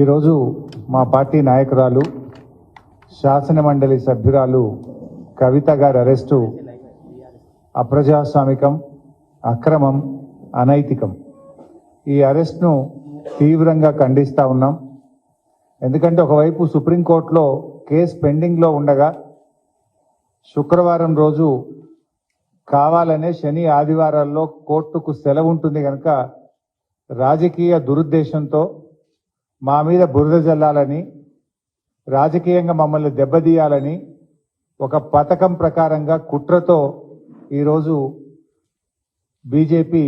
ఈరోజు మా పార్టీ నాయకురాలు శాసన మండలి సభ్యురాలు కవిత గారి అరెస్టు అప్రజాస్వామికం, అక్రమం, అనైతికం. ఈ అరెస్ట్ను తీవ్రంగా ఖండిస్తూ ఉన్నాం. ఎందుకంటే ఒకవైపు సుప్రీంకోర్టులో కేసు పెండింగ్లో ఉండగా శుక్రవారం రోజు కావాలనే శని ఆదివారాల్లో కోర్టుకు సెలవు ఉంటుంది కనుక రాజకీయ దురుద్దేశంతో మా మీద బురద జల్లాలని, రాజకీయంగా మమ్మల్ని దెబ్బతీయాలని ఒక పథకం ప్రకారంగా కుట్రతో ఈరోజు బీజేపీ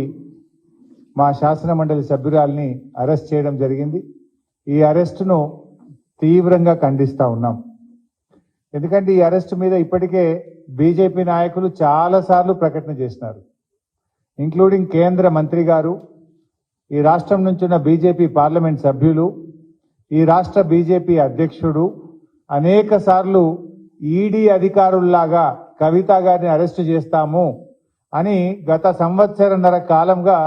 మా శాసన మండలి సభ్యురాల్ని అరెస్ట్ చేయడం జరిగింది. ఈ అరెస్టును తీవ్రంగా ఖండిస్తూ ఉన్నాం. ఎందుకంటే ఈ అరెస్టు మీద ఇప్పటికే బీజేపీ నాయకులు చాలాసార్లు ప్రకటన చేసినారు, ఇంక్లూడింగ్ కేంద్ర మంత్రి గారు, ఈ రాష్ట్రం నుంచి ఉన్న బీజేపీ పార్లమెంట్ సభ్యులు, ఈ రాష్ట్ర బీజేపీ అధ్యక్షుడు అనేక సార్లు ఈడీ అధికారుల్లాగా కవిత గారిని అరెస్టు చేస్తాము అని గత సంవత్సరన్నర కాలంగా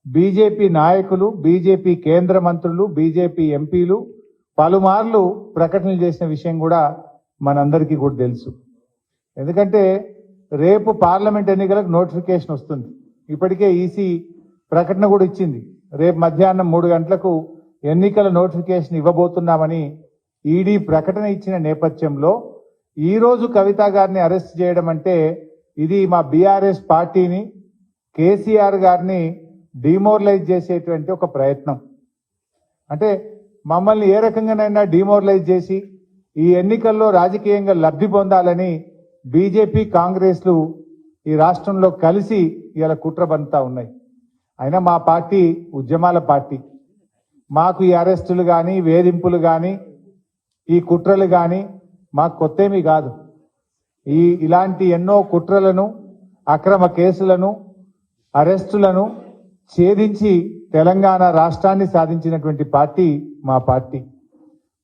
బీజేపీ నాయకులు, బీజేపీ కేంద్ర మంత్రులు, బీజేపీ ఎంపీలు పలుమార్లు ప్రకటనలు చేసిన విషయం కూడా మనందరికీ కూడా తెలుసు. ఎందుకంటే రేపు పార్లమెంట్ ఎన్నికలకు నోటిఫికేషన్ వస్తుంది. ఇప్పటికే ఈసీ ప్రకటన కూడా ఇచ్చింది, రేపు మధ్యాహ్నం 3 గంటలకు ఎన్నికల నోటిఫికేషన్ ఇవ్వబోతున్నామని ఈడీ ప్రకటన ఇచ్చిన నేపథ్యంలో ఈరోజు కవిత గారిని అరెస్ట్ చేయడం అంటే ఇది మా బీఆర్ఎస్ పార్టీని, కేసీఆర్ గారిని డిమోరలైజ్ చేసేటువంటి ఒక ప్రయత్నం. అంటే మమ్మల్ని ఏ రకంగానైనా డిమోరలైజ్ చేసి ఈ ఎన్నికల్లో రాజకీయంగా లబ్ధి పొందాలని బీజేపీ, కాంగ్రెస్లు ఈ రాష్ట్రంలో కలిసి ఇలా కుట్ర బంతా ఉన్నాయి. అయినా మా పార్టీ ఉద్యమాల పార్టీ. మాకు ఈ అరెస్టులు కానీ, వేధింపులు కానీ, ఈ కుట్రలు కానీ మాకు కొత్తేమీ కాదు. ఇలాంటి ఎన్నో కుట్రలను, అక్రమ కేసులను, అరెస్టులను ఛేదించి తెలంగాణ రాష్ట్రాన్ని సాధించినటువంటి పార్టీ మా పార్టీ.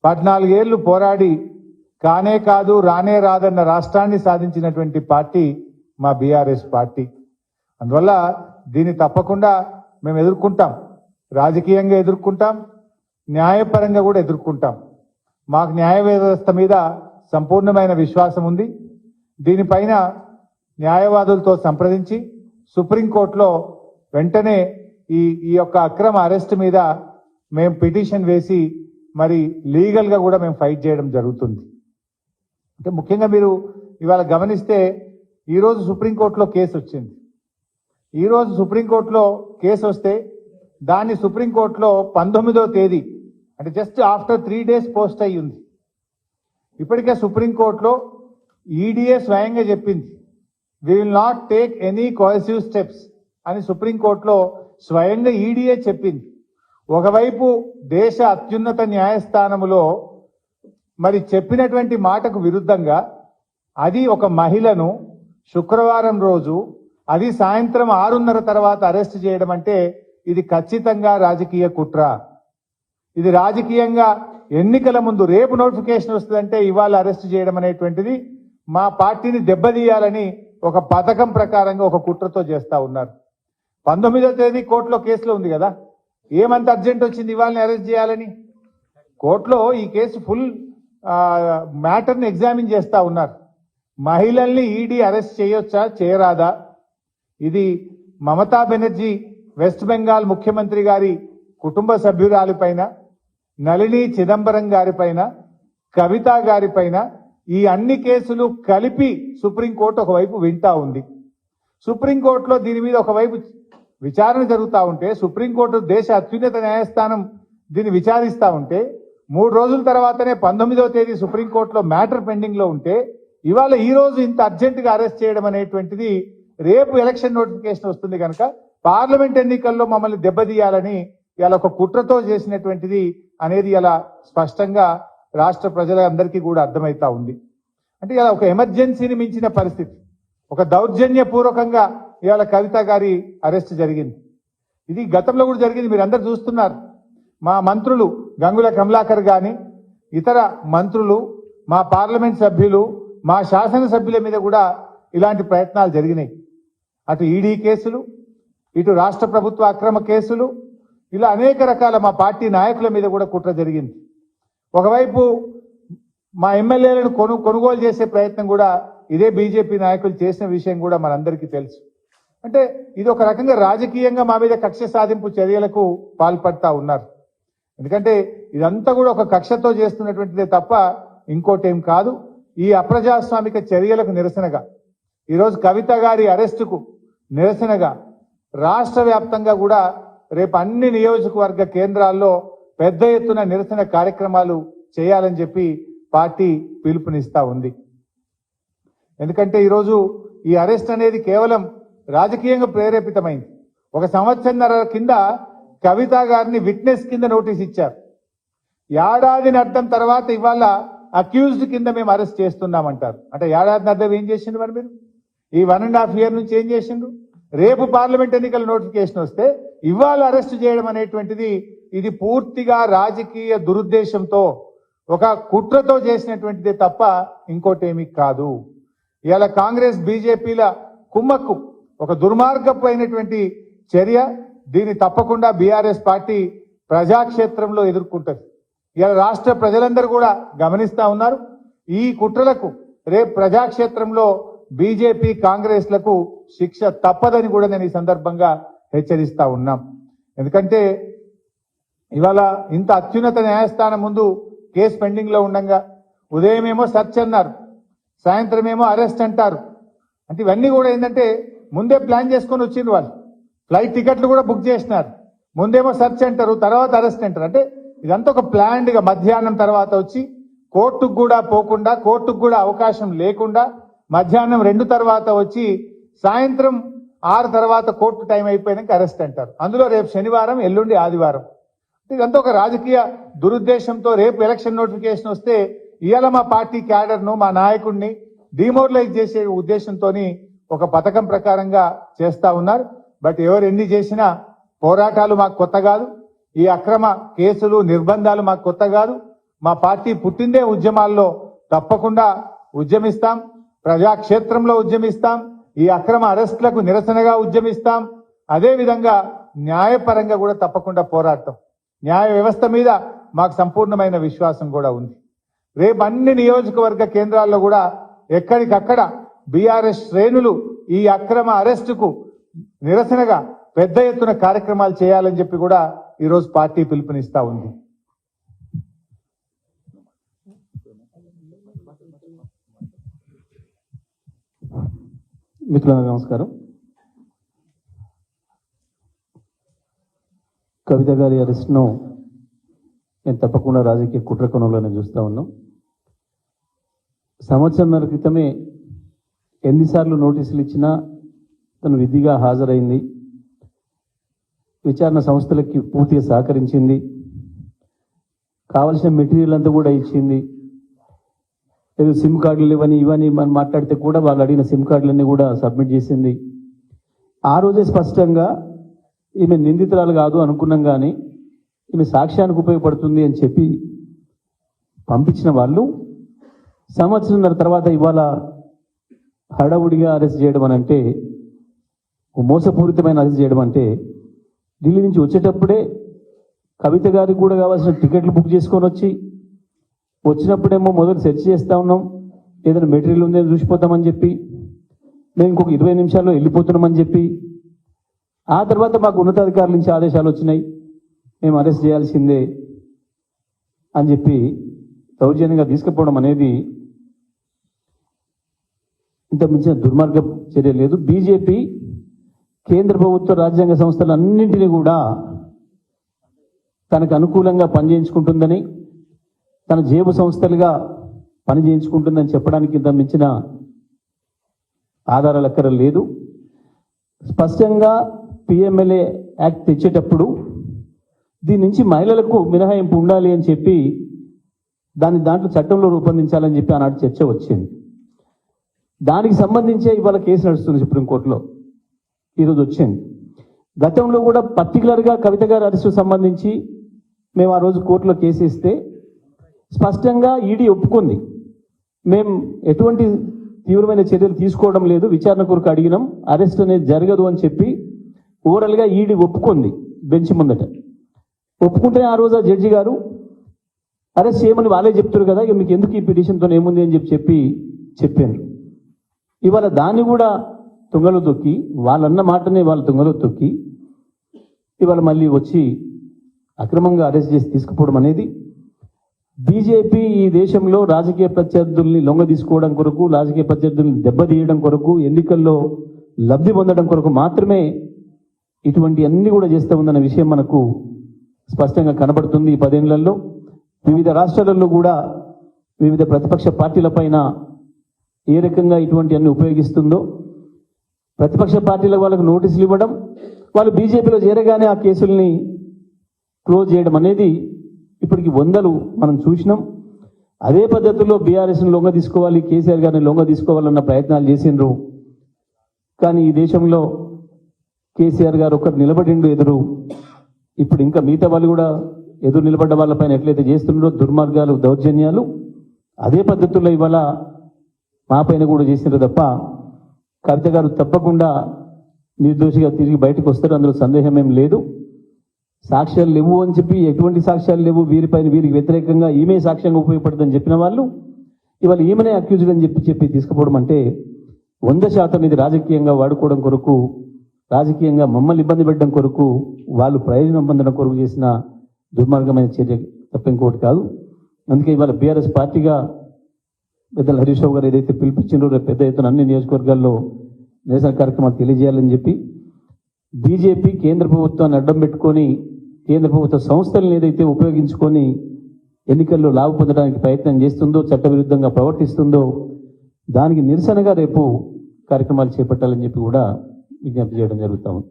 14 ఏళ్లు పోరాడి కానే కాదు రానే రాదన్న రాష్ట్రాన్ని సాధించినటువంటి పార్టీ మా బీఆర్ఎస్ పార్టీ. అందువల్ల దీన్ని తప్పకుండా మేము ఎదుర్కొంటాం, రాజకీయంగా ఎదుర్కొంటాం, న్యాయపరంగా కూడా ఎదుర్కొంటాం. మాకు న్యాయ వ్యవస్థ మీద సంపూర్ణమైన విశ్వాసం ఉంది. దీనిపైన న్యాయవాదులతో సంప్రదించి సుప్రీంకోర్టులో వెంటనే ఈ యొక్క అక్రమ అరెస్ట్ మీద మేము పిటిషన్ వేసి మరి లీగల్గా కూడా మేము ఫైట్ చేయడం జరుగుతుంది. అంటే ముఖ్యంగా మీరు ఇవాళ గమనిస్తే ఈరోజు సుప్రీంకోర్టులో కేసు వచ్చింది. ఈరోజు సుప్రీంకోర్టులో కేసు వస్తే దాన్ని సుప్రీంకోర్టులో 19వ తేదీ అంటే జస్ట్ ఆఫ్టర్ 3 days పోస్ట్ అయ్యి ఉంది. ఇప్పటికే సుప్రీంకోర్టులో ఈడీఏ స్వయంగా చెప్పింది, we will not take any coercive steps అని సుప్రీంకోర్టులో స్వయంగా ఈడీఏ చెప్పింది. ఒకవైపు దేశ అత్యున్నత న్యాయస్థానములో మరి చెప్పినటువంటి మాటకు విరుద్ధంగా అది ఒక మహిళను శుక్రవారం రోజు అది సాయంత్రం 6:30 తర్వాత అరెస్ట్ చేయడం అంటే ఇది ఖచ్చితంగా రాజకీయ కుట్ర. ఇది రాజకీయంగా ఎన్నికల ముందు రేపు నోటిఫికేషన్ వస్తుందంటే ఇవాళ అరెస్ట్ చేయడం అనేటువంటిది మా పార్టీని దెబ్బతీయాలని ఒక పథకం ప్రకారంగా ఒక కుట్రతో చేస్తా ఉన్నారు. 19వ తేదీ కోర్టులో కేసులో ఉంది కదా, ఏమంత అర్జెంట్ వచ్చింది ఇవాళని అరెస్ట్ చేయాలని? కోర్టులో ఈ కేసు ఫుల్ మ్యాటర్ని ఎగ్జామిన్ చేస్తా ఉన్నారు. మహిళల్ని ఈడీ అరెస్ట్ చేయొచ్చా, చేయరాదా? ఇది మమతా బెనర్జీ వెస్ట్ బెంగాల్ ముఖ్యమంత్రి గారి కుటుంబ సభ్యురాలిపైన, నళిని చిదంబరం గారిపైన, కవిత గారిపైన ఈ అన్ని కేసులు కలిపి సుప్రీంకోర్టు ఒకవైపు వింటా ఉంది. సుప్రీంకోర్టులో దీని మీద ఒకవైపు విచారణ జరుగుతూ ఉంటే, సుప్రీంకోర్టు దేశ అత్యున్నత న్యాయస్థానం దీన్ని విచారిస్తూ ఉంటే, 3 రోజుల తర్వాతనే 19వ తేదీ సుప్రీంకోర్టులో మ్యాటర్ పెండింగ్ లో ఉంటే ఇవాళ ఈ రోజు ఇంత అర్జెంటుగా అరెస్ట్ చేయడం అనేటువంటిది రేపు ఎలక్షన్ నోటిఫికేషన్ వస్తుంది కనుక పార్లమెంట్ ఎన్నికల్లో మమ్మల్ని దెబ్బతీయాలని ఇలా ఒక కుట్రతో చేసినటువంటిది అనేది ఇలా స్పష్టంగా రాష్ట్ర ప్రజలందరికీ కూడా అర్థమవుతా ఉంది. అంటే ఇలా ఒక ఎమర్జెన్సీని మించిన పరిస్థితి, ఒక దౌర్జన్యపూర్వకంగా ఇవాళ కవిత గారి అరెస్ట్ జరిగింది. ఇది గతంలో కూడా జరిగింది, మీరు అందరు చూస్తున్నారు. మా మంత్రులు గంగుల కమలాకర్ గాని, ఇతర మంత్రులు, మా పార్లమెంట్ సభ్యులు, మా శాసనసభ్యుల మీద కూడా ఇలాంటి ప్రయత్నాలు జరిగినాయి. అటు ఈడీ కేసులు, ఇటు రాష్ట్ర ప్రభుత్వ అక్రమ కేసులు, ఇలా అనేక రకాల మా పార్టీ నాయకుల మీద కూడా కుట్ర జరిగింది. ఒకవైపు మా ఎమ్మెల్యేలను కొనుగోలు చేసే ప్రయత్నం కూడా ఇదే బీజేపీ నాయకులు చేసిన విషయం కూడా మనందరికీ తెలుసు. అంటే ఇది ఒక రకంగా రాజకీయంగా మా మీద కక్ష సాధింపు చర్యలకు పాల్పడతా ఉన్నారు. ఎందుకంటే ఇదంతా కూడా ఒక కక్షతో చేస్తున్నటువంటిదే తప్ప ఇంకోటేం కాదు. ఈ అప్రజాస్వామిక చర్యలకు నిరసనగా ఈరోజు కవిత గారి అరెస్టుకు నిరసనగా రాష్ట్ర వ్యాప్తంగా కూడా రేపు అన్ని నియోజకవర్గ కేంద్రాల్లో పెద్ద ఎత్తున నిరసన కార్యక్రమాలు చేయాలని చెప్పి పార్టీ పిలుపునిస్తా ఉంది. ఎందుకంటే ఈరోజు ఈ అరెస్ట్ అనేది కేవలం రాజకీయంగా ప్రేరేపితమైంది. ఒక సంవత్సరన్నర కింద కవిత గారిని విట్నెస్ కింద నోటీస్ ఇచ్చారు. ఏడాదిని అర్థం తర్వాత ఇవాళ అక్యూజ్డ్ కింద మేము అరెస్ట్ చేస్తున్నామంటారు. అంటే ఏడాదిని అర్థం ఏం చేసిండ్రు మరి మీరు? ఈ 1.5 year నుంచి ఏం చేసిండ్రు? రేపు పార్లమెంట్ ఎన్నికల నోటిఫికేషన్ వస్తే ఇవాళ అరెస్ట్ చేయడం అనేటువంటిది ఇది పూర్తిగా రాజకీయ దురుద్దేశంతో ఒక కుట్రతో చేసినటువంటిదే తప్ప ఇంకోటేమీ కాదు. ఇవాళ కాంగ్రెస్ బీజేపీల కుమ్మక్కు ఒక దుర్మార్గపు అయినటువంటి చర్య. దీన్ని తప్పకుండా బీఆర్ఎస్ పార్టీ ప్రజాక్షేత్రంలో ఎదుర్కొంటది. ఇవాళ రాష్ట్ర ప్రజలందరూ కూడా గమనిస్తా ఉన్నారు. ఈ కుట్రలకు రేపు ప్రజాక్షేత్రంలో బీజేపీ కాంగ్రెస్లకు శిక్ష తప్పదని కూడా నేను ఈ సందర్భంగా హెచ్చరిస్తా ఉన్నాం. ఎందుకంటే ఇవాళ ఇంత అత్యున్నత న్యాయస్థానం ముందు కేసు పెండింగ్ లో ఉండగా ఉదయమేమో సెర్చ్ అన్నారు, సాయంత్రం ఏమో అరెస్ట్ అంటారు. అంటే ఇవన్నీ కూడా ఏంటంటే ముందే ప్లాన్ చేసుకొని వచ్చిండ్రు. వాళ్ళు ఫ్లైట్ టికెట్లు కూడా బుక్ చేసినారు. ముందేమో సెర్చ్ అంటారు, తర్వాత అరెస్ట్ అంటారు. అంటే ఇదంతా ఒక ప్లాన్డ్ గా మధ్యాహ్నం తర్వాత వచ్చి కోర్టుకు కూడా పోకుండా, కోర్టుకు కూడా అవకాశం లేకుండా మధ్యాహ్నం 2 తర్వాత వచ్చి సాయంత్రం 6 తర్వాత కోర్టు టైం అయిపోయినాక అరెస్ట్ అంటారు. అందులో రేపు శనివారం, ఎల్లుండి ఆదివారం. ఇదంతా ఒక రాజకీయ దురుద్దేశంతో రేపు ఎలక్షన్ నోటిఫికేషన్ వస్తే ఇవాళ మా పార్టీ క్యాడర్ను, మా నాయకుడిని డిమోరలైజ్ చేసే ఉద్దేశంతో ఒక పథకం ప్రకారంగా చేస్తా ఉన్నారు. బట్ ఎవరు ఎన్ని చేసినా పోరాటాలు మాకు కొత్త కాదు. ఈ అక్రమ కేసులు, నిర్బంధాలు మాకు కొత్త కాదు. మా పార్టీ పుట్టిందే ఉద్యమాల్లో. తప్పకుండా ఉద్యమిస్తాం, ప్రజాక్షేత్రంలో ఉద్యమిస్తాం, ఈ అక్రమ అరెస్టులకు నిరసనగా ఉద్యమిస్తాం. అదేవిధంగా న్యాయపరంగా కూడా తప్పకుండా పోరాడతాం. న్యాయ వ్యవస్థ మీద మాకు సంపూర్ణమైన విశ్వాసం కూడా ఉంది. రేపు అన్ని నియోజకవర్గ కేంద్రాల్లో కూడా ఎక్కడికక్కడ బీఆర్ఎస్ శ్రేణులు ఈ అక్రమ అరెస్టుకు నిరసనగా పెద్ద ఎత్తున కార్యక్రమాలు చేయాలని చెప్పి కూడా ఈరోజు పార్టీ పిలుపునిస్తా ఉంది. మిత్రులకు నమస్కారం. కవిత గారి అరెస్ట్ను నేను తప్పకుండా రాజకీయ కుట్ర కోణంలోనే చూస్తూ ఉన్నాం. సంవత్సరంన్నర క్రితమే ఎన్నిసార్లు నోటీసులు ఇచ్చినా తను విధిగా హాజరైంది, విచారణ సంస్థలకి పూర్తిగా సహకరించింది, కావలసిన మెటీరియల్ అంతా కూడా ఇచ్చింది. ఏదో సిమ్ కార్డులు ఇవని మనం మాట్లాడితే కూడా వాళ్ళు అడిగిన సిమ్ కార్డులన్నీ కూడా సబ్మిట్ చేసింది. ఆ రోజే స్పష్టంగా ఈమె నిందితురాలు కాదు అనుకున్నాం, కానీ ఈమె సాక్ష్యానికి ఉపయోగపడుతుంది అని చెప్పి పంపించిన వాళ్ళు సంవత్సరంన్నర తర్వాత ఇవాళ హడావుడిగా అరెస్ట్ చేయడం అని అంటే, మోసపూరితమైన అరెస్ట్ చేయడం అంటే, ఢిల్లీ నుంచి వచ్చేటప్పుడే కవిత గారికి కూడా కావాల్సిన టికెట్లు బుక్ చేసుకొని వచ్చినప్పుడేమో మొదలు సెర్చ్ చేస్తూ ఉన్నాం, ఏదైనా మెటీరియల్ ఉందని చూసిపోతామని చెప్పి, మేము ఇంకొక 20 నిమిషాల్లో వెళ్ళిపోతున్నామని చెప్పి, ఆ తర్వాత మాకు ఉన్నతాధికారుల నుంచి ఆదేశాలు వచ్చినాయి, మేము అరెస్ట్ చేయాల్సిందే అని చెప్పి దౌర్జన్యంగా తీసుకుపోవడం అనేది ఇంత మించిన దుర్మార్గ చర్య లేదు. బీజేపీ కేంద్ర ప్రభుత్వ రాజ్యాంగ సంస్థలన్నింటినీ కూడా తనకు అనుకూలంగా పనిచేయించుకుంటుందని, తన జేబు సంస్థలుగా పనిచేయించుకుంటుందని చెప్పడానికి ఇంత మించిన ఆధారాలు ఎక్కడ లేదు. స్పష్టంగా పిఎంఎల్ఏ యాక్ట్ తెచ్చేటప్పుడు దీని నుంచి మహిళలకు మినహాయింపు ఉండాలి అని చెప్పి దాంట్లో చట్టంలో రూపొందించాలని చెప్పి ఆనాడు చర్చ వచ్చింది. దానికి సంబంధించే ఇవాళ కేసు నడుస్తుంది సుప్రీంకోర్టులో, ఈరోజు వచ్చింది. గతంలో కూడా పర్టికులర్గా కవిత గారి అరెస్టు సంబంధించి మేము ఆ రోజు కోర్టులో కేసు ఇస్తే స్పష్టంగా ఈడీ ఒప్పుకుంది, మేము ఎటువంటి తీవ్రమైన చర్యలు తీసుకోవడం లేదు, విచారణ కొరకు అడిగినాం, అరెస్ట్ అనేది జరగదు అని చెప్పి ఓవరాల్గా ఈడీ ఒప్పుకుంది బెంచ్ ముందట. ఒప్పుకుంటే ఆ రోజు ఆ జడ్జి గారు అరెస్ట్ చేయమని వాళ్ళే చెప్తారు కదా, ఇక మీకు ఎందుకు ఈ పిటిషన్తో ఏముంది అని చెప్పారు. ఇవాళ దాన్ని కూడా తుంగలో తొక్కి, వాళ్ళన్న మాటనే వాళ్ళు తుంగలో తొక్కి ఇవాళ మళ్ళీ వచ్చి అక్రమంగా అరెస్ట్ చేసి తీసుకుపోవడం అనేది బీజేపీ ఈ దేశంలో రాజకీయ ప్రత్యర్థుల్ని లొంగ తీసుకోవడం కొరకు, రాజకీయ ప్రత్యర్థుల్ని దెబ్బతీయడం కొరకు, ఎన్నికల్లో లబ్ధి పొందడం కొరకు మాత్రమే ఇటువంటి అన్ని కూడా చేస్తూ ఉందన్న విషయం మనకు స్పష్టంగా కనబడుతుంది. ఈ 10 ఏళ్లలో వివిధ రాష్ట్రాలలో కూడా వివిధ ప్రతిపక్ష పార్టీలపైన ఏ రకంగా ఇటువంటి అన్ని ఉపయోగిస్తుందో, ప్రతిపక్ష పార్టీల వాళ్ళకు నోటీసులు ఇవ్వడం, వాళ్ళు బీజేపీలో చేరగానే ఆ కేసుల్ని క్లోజ్ చేయడం అనేది ఇప్పటికి 100 మనం చూసినాం. అదే పద్ధతిలో బీఆర్ఎస్ని లొంగ తీసుకోవాలి, కేసీఆర్ గారిని లొంగ తీసుకోవాలన్న ప్రయత్నాలు చేసిండ్రు. కానీ ఈ దేశంలో కేసీఆర్ గారు ఒకరు నిలబడిండు ఎదురు. ఇప్పుడు ఇంకా మిగతా వాళ్ళు కూడా ఎదురు నిలబడ్డ వాళ్ళపైన ఎట్లయితే చేస్తున్నారో దుర్మార్గాలు, దౌర్జన్యాలు, అదే పద్ధతుల్లో ఇవాళ మా పైన కూడా చేసినారు తప్ప కవిత గారు తప్పకుండా నిర్దోషిగా తిరిగి బయటకు వస్తారు, అందులో సందేహం ఏం లేదు. సాక్ష్యాలు లేవు అని చెప్పి, ఎటువంటి సాక్ష్యాలు లేవు, వీరికి వ్యతిరేకంగా ఈమె సాక్ష్యంగా ఉపయోగపడుతుందని చెప్పిన వాళ్ళు ఇవాళ ఈమెనే అక్యూజ్డ్ అని చెప్పి తీసుకుపోవడం అంటే 100% ఇది రాజకీయంగా వాడుకోవడం కొరకు, రాజకీయంగా మమ్మల్ని ఇబ్బంది పెట్టడం కొరకు, వాళ్ళు ప్రయోజనం పొందడం కొరకు చేసిన దుర్మార్గమైన చర్య తప్ప ఇంకోటి కాదు. అందుకే ఇవాళ బీఆర్ఎస్ పార్టీగా పెద్దల హరీష్ రావు గారు ఏదైతే పిలిపించారో రేపు పెద్ద ఎత్తున అన్ని నియోజకవర్గాల్లో నిరసన కార్యక్రమాలు తెలియజేయాలని చెప్పి బీజేపీ కేంద్ర ప్రభుత్వాన్ని అడ్డం పెట్టుకొని, కేంద్ర ప్రభుత్వ సంస్థలను ఏదైతే ఉపయోగించుకొని ఎన్నికల్లో లాభ పొందడానికి ప్రయత్నం చేస్తుందో, చట్టవిరుద్ధంగా ప్రవర్తిస్తుందో దానికి నిరసనగా రేపు కార్యక్రమాలు చేపట్టాలని చెప్పి కూడా విజ్ఞప్తి చేయడం జరుగుతూ ఉంది.